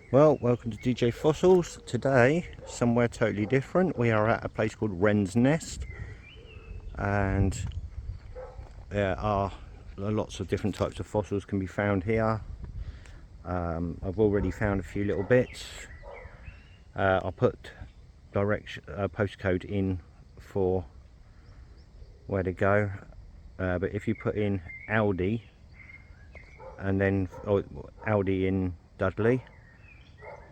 Well, welcome to DJ Fossils. Today, somewhere totally different. We are at a place called Wren's Nest, and there are lots of different types of fossils can be found here. I've already found a few little bits. I'll put postcode in for where to go, but if you put in Aldi and then Aldi in Dudley,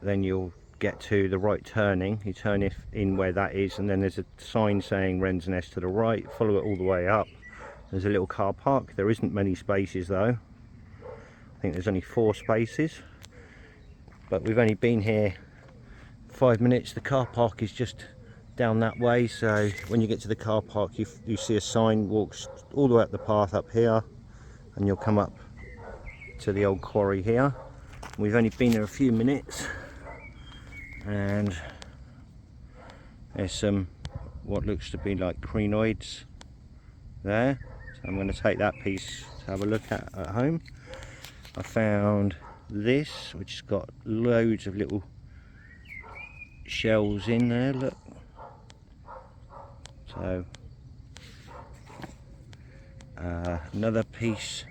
then you'll get to the right turning. You turn in where that is, and then there's a sign saying Wren's Nest to the right. Follow it all the way up. There's a little car park. There isn't many spaces though. I think there's only 4 spaces, but we've only been here 5 minutes. The car park is just down that way, so when you get to the car park you see a sign, walks all the way up the path up here, and you'll come up to the old quarry here. We've only been there a few minutes, and there's some what looks to be like crinoids there, so I'm going to take that piece to have a look at home. I found this, which has got loads of little shells in there, look. So another piece,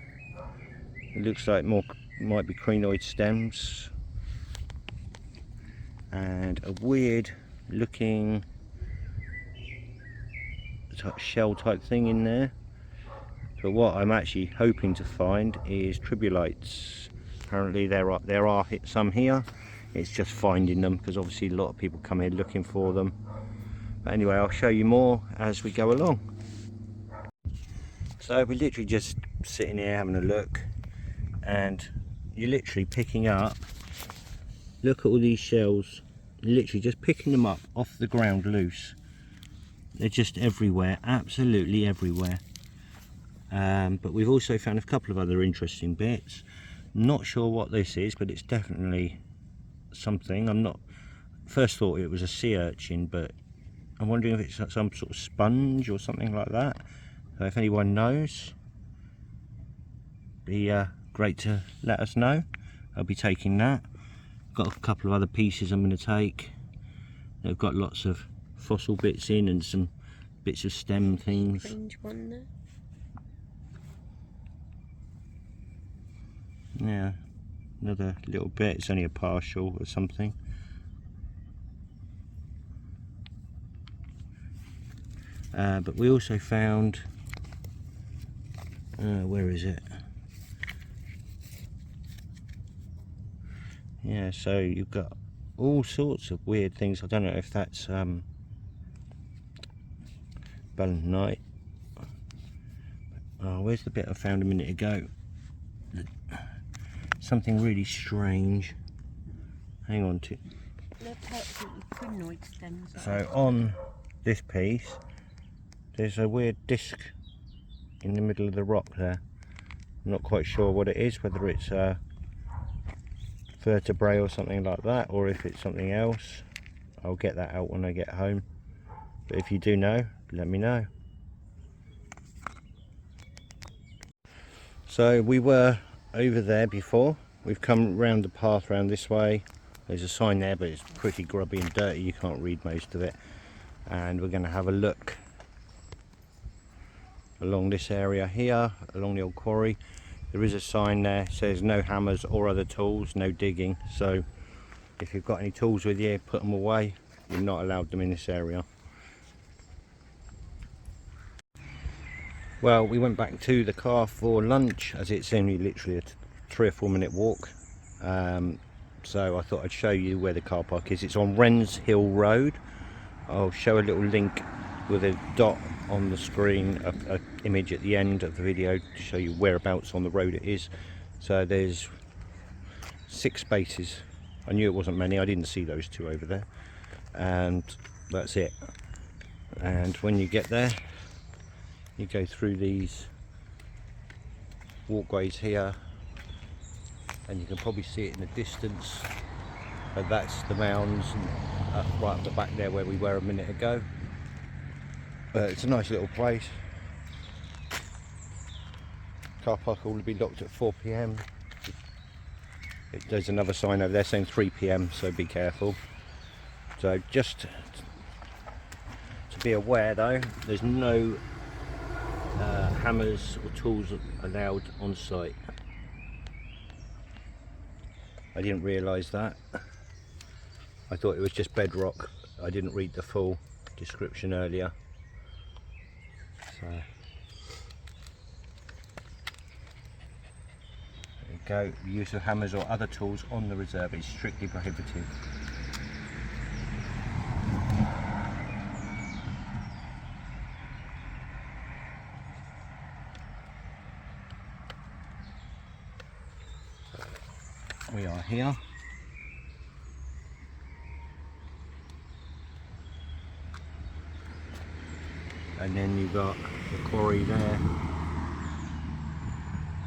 it looks like might be crinoid stems, and a weird looking shell type thing in there. But what I'm actually hoping to find is tribulites. Apparently there are some here. It's just finding them, because obviously a lot of people come here looking for them. But anyway, I'll show you more as we go along. So we're literally just sitting here having a look, and you're literally picking up, look at all these shells, literally just picking them up off the ground loose. They're just everywhere, absolutely everywhere. But we've also found a couple of other interesting bits. Not sure what this is, but it's definitely something. First thought it was a sea urchin, but I'm wondering if it's some sort of sponge or something like that. So if anyone knows, be great to let us know. I'll be taking that. Got a couple of other pieces I'm going to take. They've got lots of fossil bits in and some bits of stem things. Strange one there. Yeah, another little bit. It's only a partial or something. But we also found, where is it? Yeah, so you've got all sorts of weird things. I don't know if that's Ballanite. Oh, where's the bit I found a minute ago? Something really strange. Hang on to. So on this piece, there's a weird disc in the middle of the rock there. I'm not quite sure what it is, whether it's a vertebrae or something like that, or if it's something else. I'll get that out when I get home. But if you do know, let me know. So we were over there before. We've come round the path round this way. There's a sign there, but it's pretty grubby and dirty. You can't read most of it. And we're going to have a look along this area here, along the old quarry. There is a sign there, it says no hammers or other tools, no digging. So if you've got any tools with you, put them away. You're not allowed them in this area. Well, we went back to the car for lunch, as it's only literally a 3 or 4 minute walk. So I thought I'd show you where the car park is. It's on Wrens Hill Road. I'll show a little link with a dot on the screen, a image at the end of the video to show you whereabouts on the road it is. So there's 6 spaces. I knew it wasn't many, I didn't see those 2 over there, and that's it. And when you get there, you go through these walkways here, and you can probably see it in the distance, but that's the mounds, and right up the back there where we were a minute ago. But it's a nice little place. Car park will be locked at 4 PM. There's another sign over there saying 3 p.m, so be careful. So just to be aware though, there's no hammers or tools allowed on site. I didn't realise that. I thought it was just bedrock. I didn't read the full description earlier. So there you go. The use of hammers or other tools on the reserve is strictly prohibited. We are here. And then you've got the quarry there,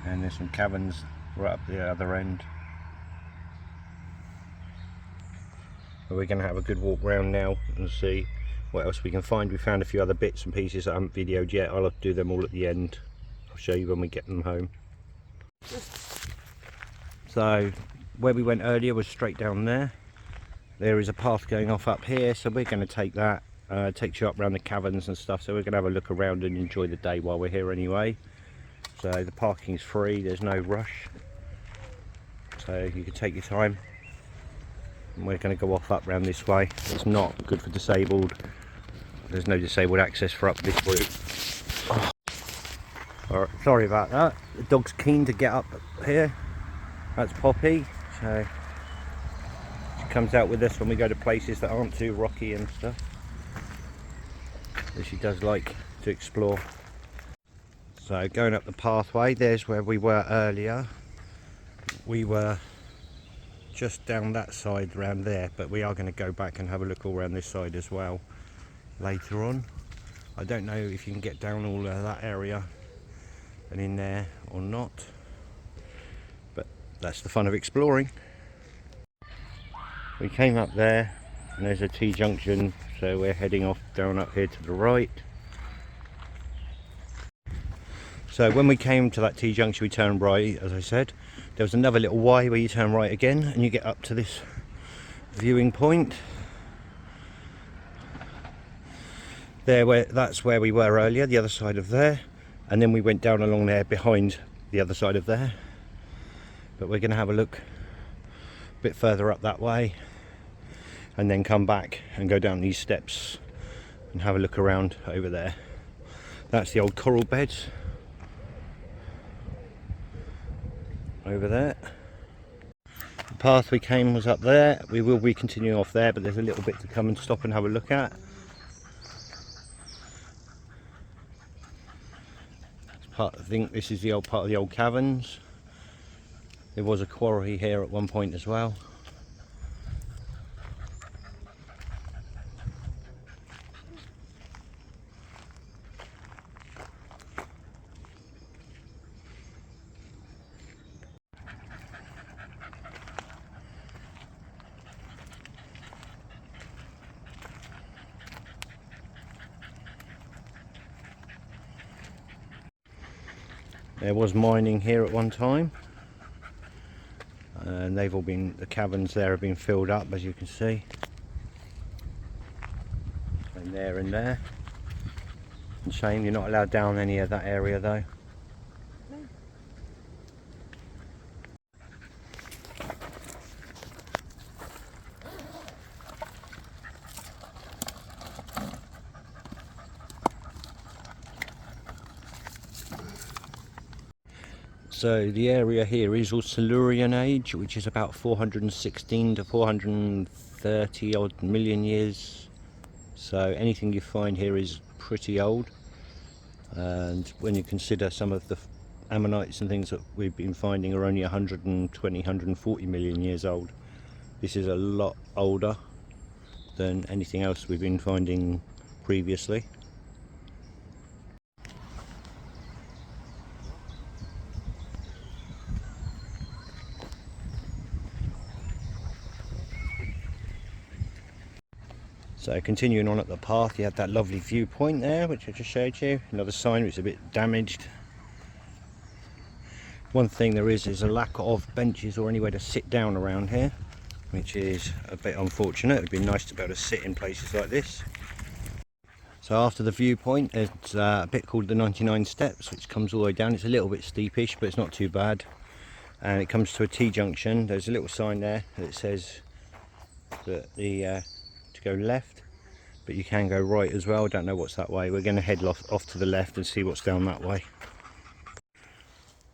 and there's some caverns right up the other end. But we're going to have a good walk round now and see what else we can find. We found a few other bits and pieces that I haven't videoed yet. I'll have to do them all at the end. I'll show you when we get them home. So where we went earlier was straight down there. There is a path going off up here, so we're going to take that. Takes you up around the caverns and stuff, so we're going to have a look around and enjoy the day while we're here anyway. So the parking's free, there's no rush, so you can take your time. And we're going to go off up around this way. It's not good for disabled. There's no disabled access for up this route. Oh. Alright, sorry about that. The dog's keen to get up here. That's Poppy, so she comes out with us when we go to places that aren't too rocky and stuff. She does like to explore. So going up the pathway, there's where we were earlier. We were just down that side around there, but we are going to go back and have a look all around this side as well later on. I don't know if you can get down all of that area and in there or not, but that's the fun of exploring. We came up there and there's a T-junction, so we're heading off down up here to the right. So when we came to that T-junction, we turned right, as I said. There was another little Y where you turn right again and you get up to this viewing point. That's where we were earlier, the other side of there. And then we went down along there behind the other side of there. But we're going to have a look a bit further up that way, and then come back and go down these steps and have a look around over there. That's the old coral beds over there. The path we came was up there. We will be continuing off there, but there's a little bit to come and stop and have a look at. I think this is the old part of the old caverns. There was a quarry here at one point as well. There was mining here at one time, and they've all been, the caverns there have been filled up, as you can see, and there and there. And shame you're not allowed down any of that area though. So the area here is all Silurian age, which is about 416 to 430 odd million years. So anything you find here is pretty old. And when you consider some of the ammonites and things that we've been finding are only 120, 140 million years old, this is a lot older than anything else we've been finding previously. So continuing on at the path, you had that lovely viewpoint there, which I just showed you. Another sign which is a bit damaged. One thing there is a lack of benches or anywhere to sit down around here, which is a bit unfortunate. It would be nice to be able to sit in places like this. So after the viewpoint, there's a bit called the 99 steps, which comes all the way down. It's a little bit steepish, but it's not too bad. And it comes to a T-junction. There's a little sign there that says that to go left, but you can go right as well. Don't know what's that way. We're going to head off to the left and see what's down that way.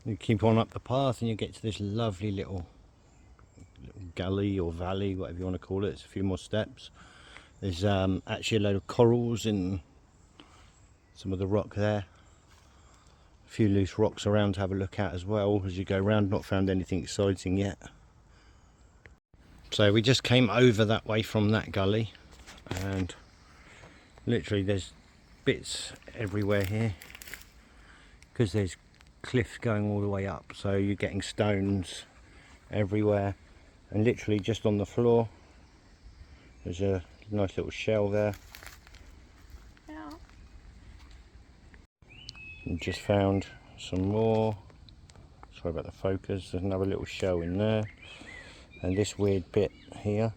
You keep on up the path and you get to this lovely little gully or valley, whatever you want to call it. It's a few more steps. There's actually a load of corals in some of the rock there. A few loose rocks around to have a look at as well as you go around. Not found anything exciting yet. So we just came over that way from that gully, and literally there's bits everywhere here because there's cliffs going all the way up, so you're getting stones everywhere. And literally just on the floor there's a nice little shell there. Yeah. And just found some more. Sorry about the focus. There's another little shell in there, and this weird bit here,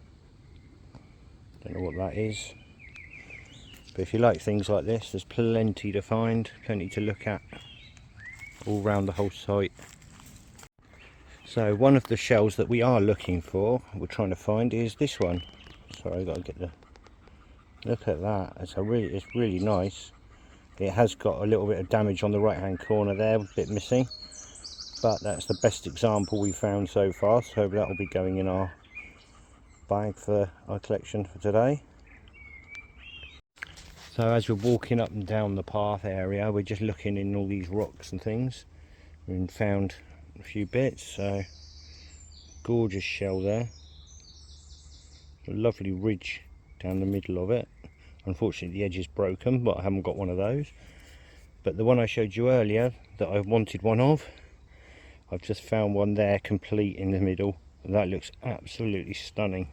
don't know what that is, but if you like things like this, there's plenty to find, plenty to look at all around the whole site. So one of the shells that we are looking for, we're trying to find, is this one. Sorry, I got to get the look at that. It's really nice. It has got a little bit of damage on the right hand corner there, a bit missing, but that's the best example we've found so far, so that will be going in our bag for our collection for today. So as we're walking up and down the path area, we're just looking in all these rocks and things and found a few bits. So gorgeous shell there, a lovely ridge down the middle of it. Unfortunately the edge is broken, but I haven't got one of those. But the one I showed you earlier that I wanted one of, I've just found one there complete in the middle, and that looks absolutely stunning.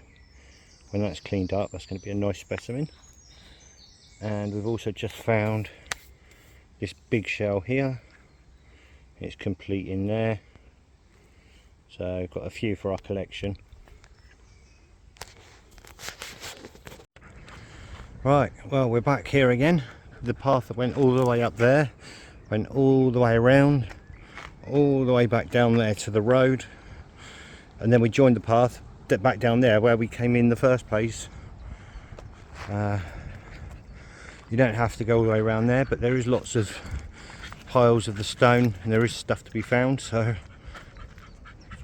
When that's cleaned up, that's going to be a nice specimen. And we've also just found this big shell here. It's complete in there, so I've got a few for our collection. Right, well, we're back here again. The path that went all the way up there, went all the way around, all the way back down there to the road, and then we joined the path back down there where we came in the first place. You don't have to go all the way around there, but there is lots of piles of the stone and there is stuff to be found, so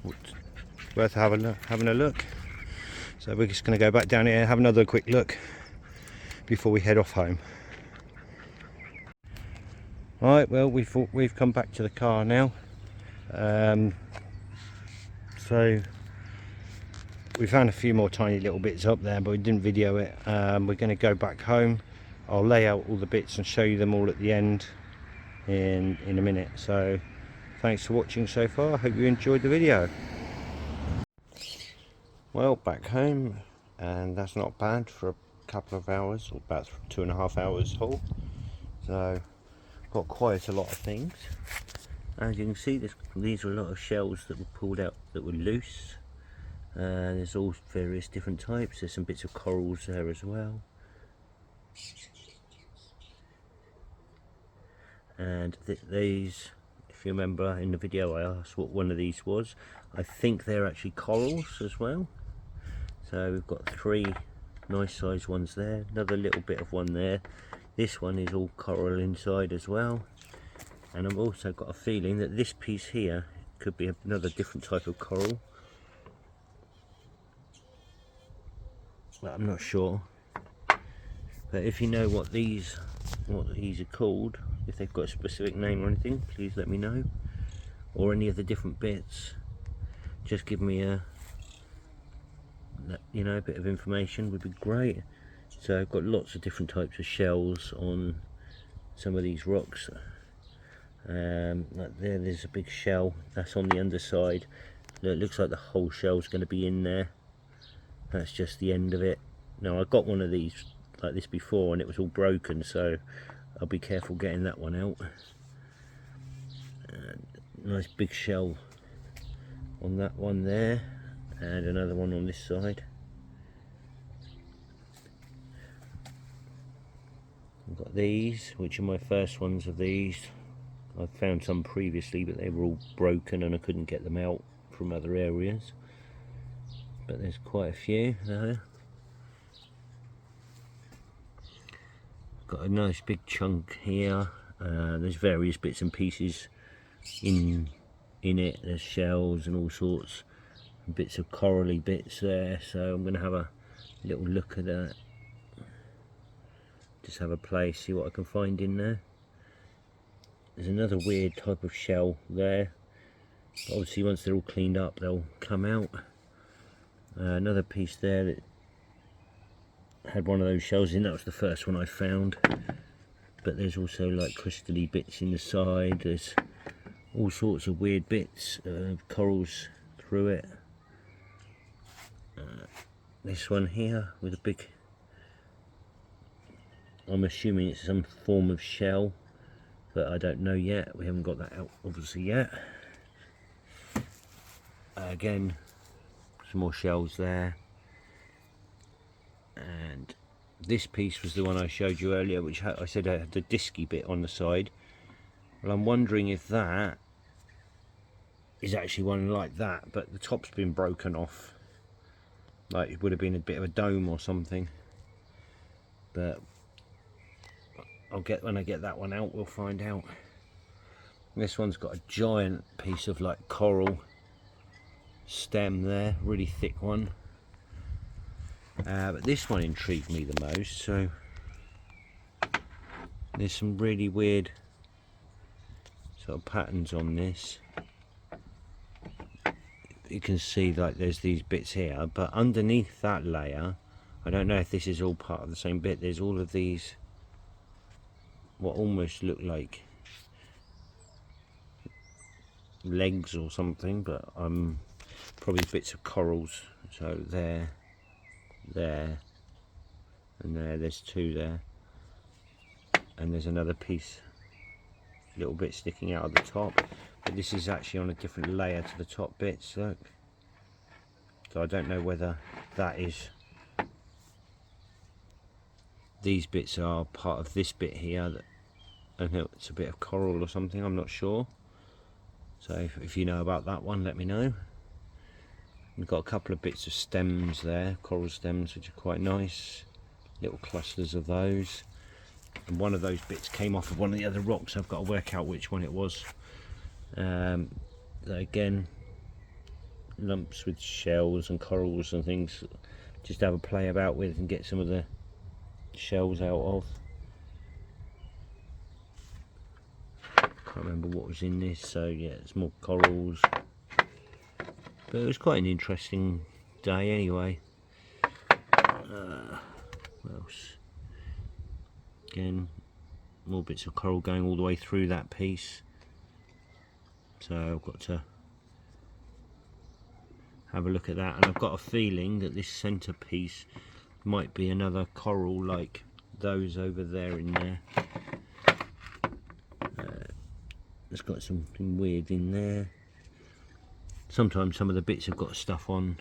it's worth having a look. So we're just going to go back down here and have another quick look before we head off home. Right, well, we've come back to the car now. So we found a few more tiny little bits up there, but we didn't video it. We're going to go back home. I'll lay out all the bits and show you them all at the end in a minute. So thanks for watching so far. I hope you enjoyed the video. Well, back home, and that's not bad for a couple of hours, or about 2.5 hours haul. So got quite a lot of things. As you can see, these are a lot of shells that were pulled out that were loose. There's all various different types. There's some bits of corals there as well. And these, if you remember in the video I asked what one of these was, I think they're actually corals as well. So we've got 3 nice sized ones there, another little bit of one there. This one is all coral inside as well, and I've also got a feeling that this piece here could be another different type of coral, but I'm not sure. But if you know what these are called, if they've got a specific name or anything, please let me know, or any of the different bits, just give me a bit of information would be great. So I've got lots of different types of shells on some of these rocks. Like there's a big shell that's on the underside. It looks like the whole shell's going to be in there. That's just the end of it. Now I got one of these like this before and it was all broken, so I'll be careful getting that one out. Nice big shell on that one there, and another one on this side. I've got these, which are my first ones of these. I've found some previously, but they were all broken and I couldn't get them out from other areas. But there's quite a few there. Got a nice big chunk here. There's various bits and pieces in it. There's shells and all sorts, bits of corally bits there. So I'm going to have a little look at that. Just have a play, see what I can find in there. There's another weird type of shell there. But obviously once they're all cleaned up they'll come out. Another piece there that had one of those shells in. That was the first one I found. But there's also like crystally bits in the side. There's all sorts of weird bits, corals through it. This one here with a big, I'm assuming it's some form of shell, but I don't know yet. We haven't got that out obviously yet. Again, some more shells there. And this piece was the one I showed you earlier, which I said I had the disky bit on the side. Well, I'm wondering if that is actually one like that, but the top's been broken off. Like it would have been a bit of a dome or something. But when I get that one out, we'll find out. This one's got a giant piece of like coral stem there, really thick one. But this one intrigued me the most. So there's some really weird sort of patterns on this. You can see like there's these bits here, but underneath that layer, I don't know if this is all part of the same bit. There's all of these what almost look like legs or something, but probably bits of corals. So there, and there's two there, and there's another piece, little bit sticking out of the top, but this is actually on a different layer to the top bits, look. So I don't know whether that is, these bits are part of this bit here, that, and it's a bit of coral or something, I'm not sure. So if you know about that one, let me know. We've got a couple of bits of stems there, coral stems, which are quite nice, little clusters of those. And one of those bits came off of one of the other rocks. I've got to work out which one it was. Again, lumps with shells and corals and things, just have a play about with and get some of the shells out of. Can't remember what was in this, so yeah, it's more corals. But it was quite an interesting day anyway. What else? Again, more bits of coral going all the way through that piece. So I've got to have a look at that, and I've got a feeling that this centre piece might be another coral like those over there in there. It's got something weird in there. Sometimes some of the bits have got stuff on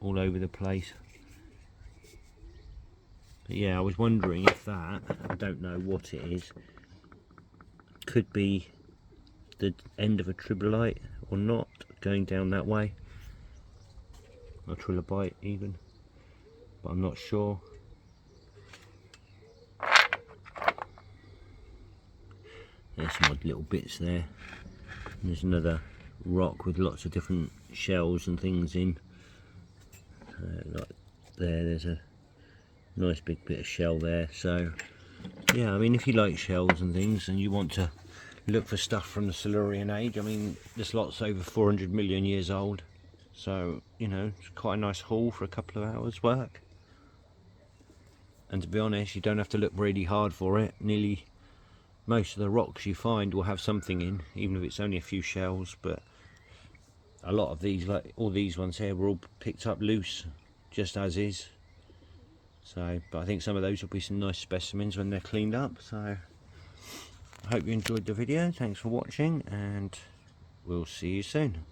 all over the place. But yeah, I was wondering if that, I don't know what it is, could be the end of a trilobite or not, going down that way. Or trilobite even, but I'm not sure. There's some odd little bits there. And there's another rock with lots of different shells and things in. Like there's a nice big bit of shell there. So yeah, I mean, if you like shells and things and you want to look for stuff from the Silurian age, I mean, this lot's over 400 million years old, so you know, it's quite a nice haul for a couple of hours work. And to be honest, you don't have to look really hard for it. Nearly most of the rocks you find will have something in, even if it's only a few shells. But a lot of these, like all these ones here, were all picked up loose, just as is. So, but I think some of those will be some nice specimens when they're cleaned up. So I hope you enjoyed the video. Thanks for watching, and we'll see you soon.